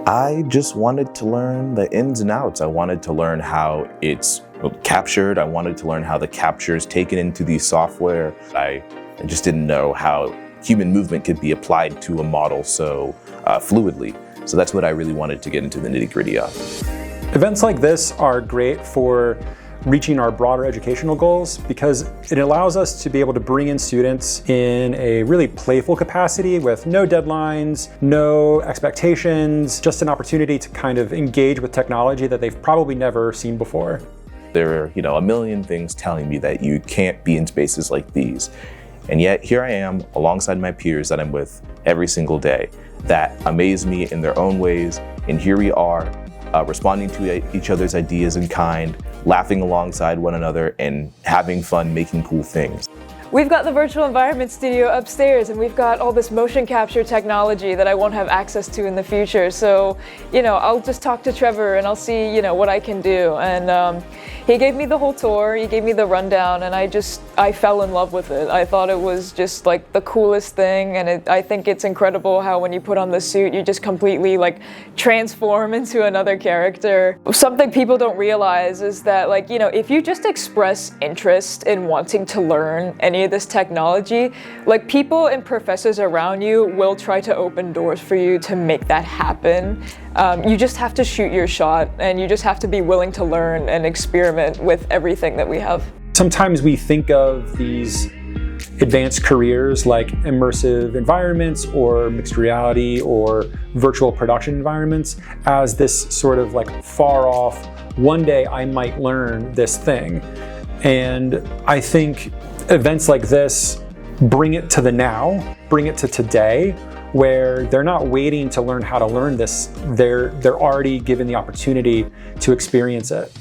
I just wanted to learn the ins and outs. I wanted to learn how it's captured. I wanted to learn how the capture is taken into the software. I just didn't know how human movement could be applied to a model so fluidly. So that's what I really wanted to get into the nitty-gritty of. Events like this are great for reaching our broader educational goals because it allows us to be able to bring in students in a really playful capacity with no deadlines, no expectations, just an opportunity to kind of engage with technology that they've probably never seen before. There are, a million things telling me that you can't be in spaces like these. And yet here I am alongside my peers that I'm with every single day that amaze me in their own ways. And here we are responding to each other's ideas in kind, laughing alongside one another and having fun making cool things. We've got the virtual environment studio upstairs and we've got all this motion capture technology that I won't have access to in the future. So, I'll just talk to Trevor and I'll see, what I can do. And he gave me the whole tour, he gave me the rundown, and I fell in love with it. I thought it was just like the coolest thing, and I think it's incredible how when you put on the suit, you just completely transform into another character. Something people don't realize is that if you just express interest in wanting to learn any of this technology, people and professors around you will try to open doors for you to make that happen. You just have to shoot your shot, and you just have to be willing to learn and experiment with everything that we have. Sometimes we think of these advanced careers like immersive environments or mixed reality or virtual production environments as this sort of far off, one day I might learn this thing. And I think events like this bring it to the now, bring it to today, where they're not waiting to learn how to learn this, they're already given the opportunity to experience it.